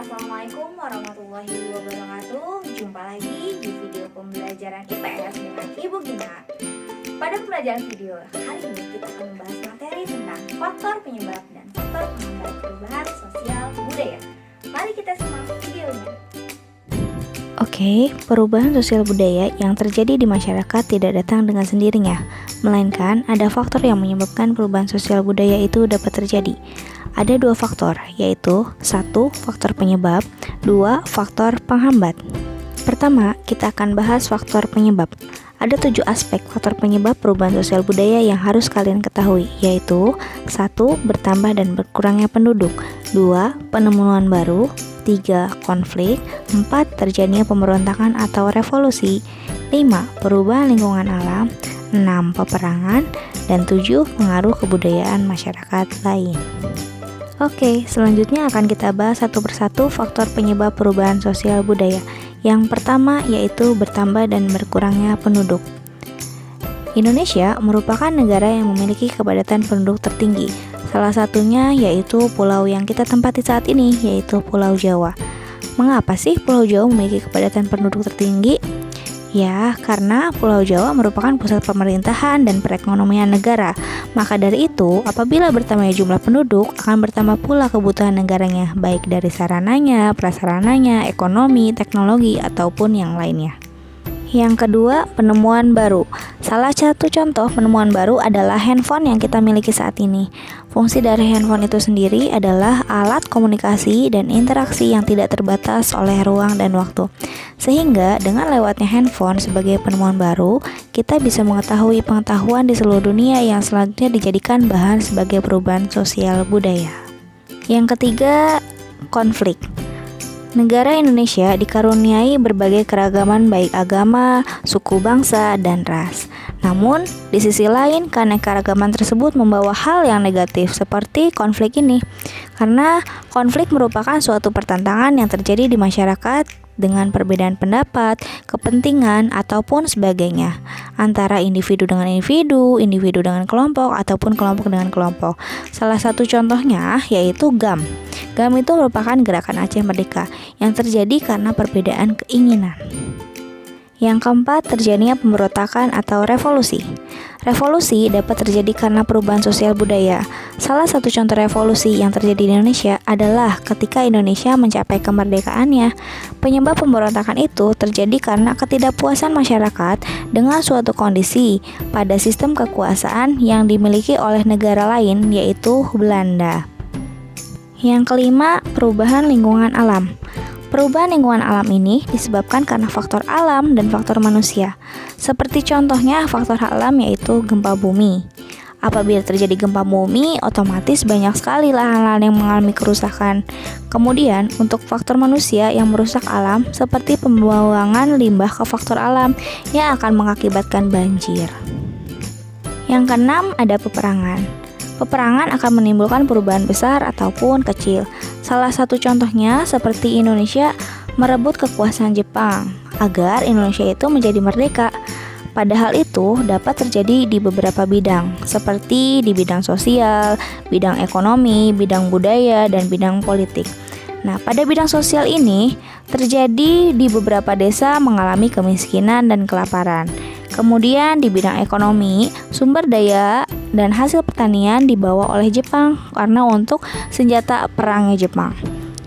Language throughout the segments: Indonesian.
Assalamualaikum warahmatullahi wabarakatuh. Jumpa lagi di video pembelajaran IPS dengan Ibu Gina. Pada pembelajaran video hari ini kita akan membahas materi tentang faktor penyebab dan faktor penghambat perubahan sosial budaya. Mari kita simak videonya. Oke, perubahan sosial budaya yang terjadi di masyarakat tidak datang dengan sendirinya, melainkan ada faktor yang menyebabkan perubahan sosial budaya itu dapat terjadi. Ada dua faktor, yaitu 1. Faktor penyebab, 2. Faktor penghambat. Pertama, kita akan bahas faktor penyebab. Ada 7 aspek faktor penyebab perubahan sosial budaya yang harus kalian ketahui, yaitu 1. Bertambah dan berkurangnya penduduk, 2. Penemuan baru, 3. Konflik, 4. Terjadinya pemberontakan atau revolusi, 5. Perubahan lingkungan alam, 6. Peperangan, dan 7. Pengaruh kebudayaan masyarakat lain. Oke, selanjutnya akan kita bahas satu persatu faktor penyebab perubahan sosial budaya. Yang pertama yaitu bertambah dan berkurangnya penduduk. Indonesia merupakan negara yang memiliki kepadatan penduduk tertinggi. Salah satunya yaitu pulau yang kita tempati saat ini, yaitu Pulau Jawa. Mengapa sih Pulau Jawa memiliki kepadatan penduduk tertinggi? Ya, karena Pulau Jawa merupakan pusat pemerintahan dan perekonomian negara. Maka dari itu, apabila bertambahnya jumlah penduduk, akan bertambah pula kebutuhan negaranya, baik dari sarananya, prasarananya, ekonomi, teknologi, ataupun yang lainnya. Yang kedua, penemuan baru. Salah satu contoh penemuan baru adalah handphone yang kita miliki saat ini. Fungsi dari handphone itu sendiri adalah alat komunikasi dan interaksi yang tidak terbatas oleh ruang dan waktu. Sehingga dengan lewatnya handphone sebagai penemuan baru, kita bisa mengetahui pengetahuan di seluruh dunia yang selanjutnya dijadikan bahan sebagai perubahan sosial budaya. Yang ketiga, konflik. Negara Indonesia dikaruniai berbagai keragaman baik agama, suku bangsa, dan ras. Namun, di sisi lain, keanekaragaman tersebut membawa hal yang negatif seperti konflik ini. Karena konflik merupakan suatu pertentangan yang terjadi di masyarakat dengan perbedaan pendapat, kepentingan, ataupun sebagainya antara individu dengan individu, individu dengan kelompok, ataupun kelompok dengan kelompok. Salah satu contohnya yaitu GAM. GAM itu merupakan gerakan Aceh Merdeka yang terjadi karena perbedaan keinginan. Yang keempat, terjadinya pemberontakan atau revolusi. Revolusi dapat terjadi karena perubahan sosial budaya. Salah satu contoh revolusi yang terjadi di Indonesia adalah ketika Indonesia mencapai kemerdekaannya. Penyebab pemberontakan itu terjadi karena ketidakpuasan masyarakat dengan suatu kondisi pada sistem kekuasaan yang dimiliki oleh negara lain, yaitu Belanda. Yang kelima, perubahan lingkungan alam. Perubahan lingkungan alam ini disebabkan karena faktor alam dan faktor manusia. Seperti contohnya faktor alam yaitu gempa bumi. Apabila terjadi gempa bumi, otomatis banyak sekali lahan-lahan yang mengalami kerusakan. Kemudian, untuk faktor manusia yang merusak alam seperti pembuangan limbah ke faktor alam yang akan mengakibatkan banjir. Yang keenam, ada peperangan. Peperangan akan menimbulkan perubahan besar ataupun kecil. Salah satu contohnya seperti Indonesia merebut kekuasaan Jepang agar Indonesia itu menjadi merdeka. Padahal itu dapat terjadi di beberapa bidang, seperti di bidang sosial, bidang ekonomi, bidang budaya, dan bidang politik. Nah, pada bidang sosial ini terjadi di beberapa desa mengalami kemiskinan dan kelaparan. Kemudian di bidang ekonomi, sumber daya dan hasil pertanian dibawa oleh Jepang karena untuk senjata perangnya Jepang.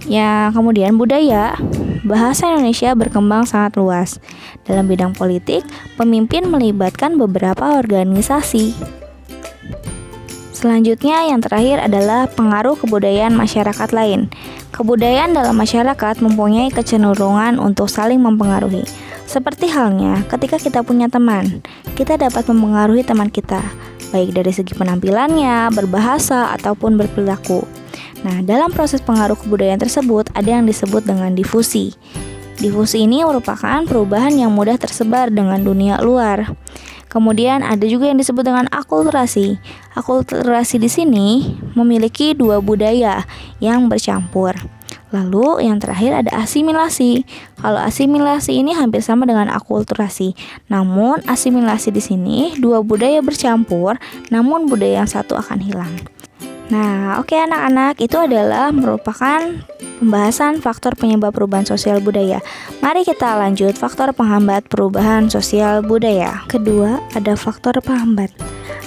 Ya, kemudian budaya, bahasa Indonesia berkembang sangat luas. Dalam bidang politik, pemimpin melibatkan beberapa organisasi. Selanjutnya yang terakhir adalah pengaruh kebudayaan masyarakat lain. Kebudayaan dalam masyarakat mempunyai kecenderungan untuk saling mempengaruhi. Seperti halnya ketika kita punya teman, kita dapat mempengaruhi teman kita, baik dari segi penampilannya, berbahasa, ataupun berperilaku. Nah, dalam proses pengaruh kebudayaan tersebut ada yang disebut dengan difusi. Difusi ini merupakan perubahan yang mudah tersebar dengan dunia luar. Kemudian ada juga yang disebut dengan akulturasi. Akulturasi di sini memiliki dua budaya yang bercampur. Lalu yang terakhir ada asimilasi. Kalau asimilasi ini hampir sama dengan akulturasi. Namun asimilasi di sini dua budaya bercampur, namun budaya yang satu akan hilang. Nah, oke anak-anak, itu adalah merupakan pembahasan faktor penyebab perubahan sosial budaya. Mari kita lanjut faktor penghambat perubahan sosial budaya. Kedua, ada faktor penghambat.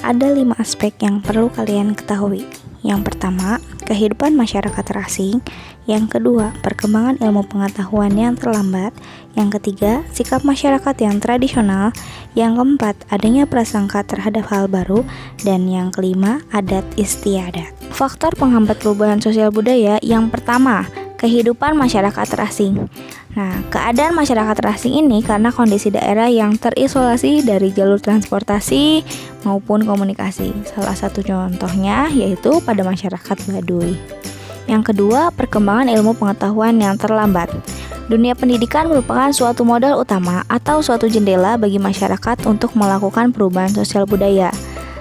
Ada 5 aspek yang perlu kalian ketahui. Yang pertama, kehidupan masyarakat terasing. Yang kedua, perkembangan ilmu pengetahuan yang terlambat. Yang ketiga, sikap masyarakat yang tradisional. Yang keempat, adanya prasangka terhadap hal baru. Dan yang kelima, adat istiadat. Faktor penghambat perubahan sosial budaya yang pertama, kehidupan masyarakat terasing. Nah, keadaan masyarakat terasing ini karena kondisi daerah yang terisolasi dari jalur transportasi maupun komunikasi. Salah satu contohnya yaitu pada masyarakat Baduy. Yang kedua, perkembangan ilmu pengetahuan yang terlambat. Dunia pendidikan merupakan suatu modal utama atau suatu jendela bagi masyarakat untuk melakukan perubahan sosial budaya.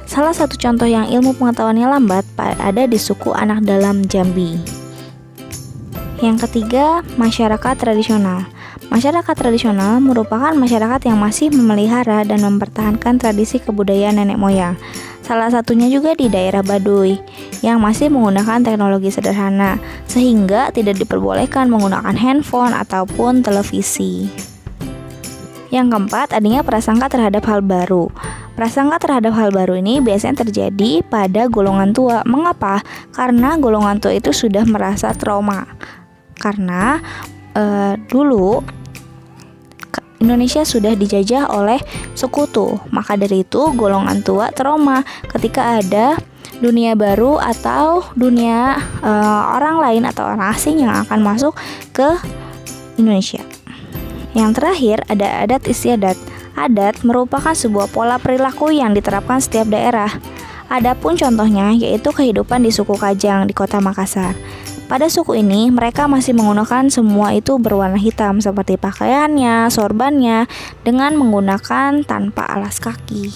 Salah satu contoh yang ilmu pengetahuannya lambat ada di suku Anak Dalam Jambi. Yang ketiga, masyarakat tradisional. Masyarakat tradisional merupakan masyarakat yang masih memelihara dan mempertahankan tradisi kebudayaan nenek moyang. Salah satunya juga di daerah Baduy, yang masih menggunakan teknologi sederhana, sehingga tidak diperbolehkan menggunakan handphone ataupun televisi. Yang keempat, adanya prasangka terhadap hal baru. Prasangka terhadap hal baru ini biasanya terjadi pada golongan tua. Mengapa? Karena golongan tua itu sudah merasa trauma. Karena dulu Indonesia sudah dijajah oleh sekutu. Maka dari itu golongan tua trauma ketika ada dunia baru atau dunia orang lain atau orang asing yang akan masuk ke Indonesia. Yang terakhir ada adat istiadat. Adat merupakan sebuah pola perilaku yang diterapkan setiap daerah. Adapun contohnya yaitu kehidupan di suku Kajang di kota Makassar. Pada suku ini mereka masih menggunakan semua itu berwarna hitam seperti pakaiannya, sorbannya dengan menggunakan tanpa alas kaki.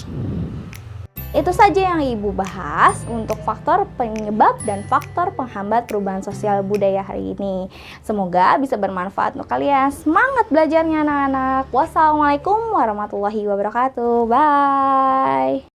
Itu saja yang Ibu bahas untuk faktor penyebab dan faktor penghambat perubahan sosial budaya hari ini. Semoga bisa bermanfaat untuk kalian. Semangat belajarnya anak-anak. Wassalamualaikum warahmatullahi wabarakatuh. Bye.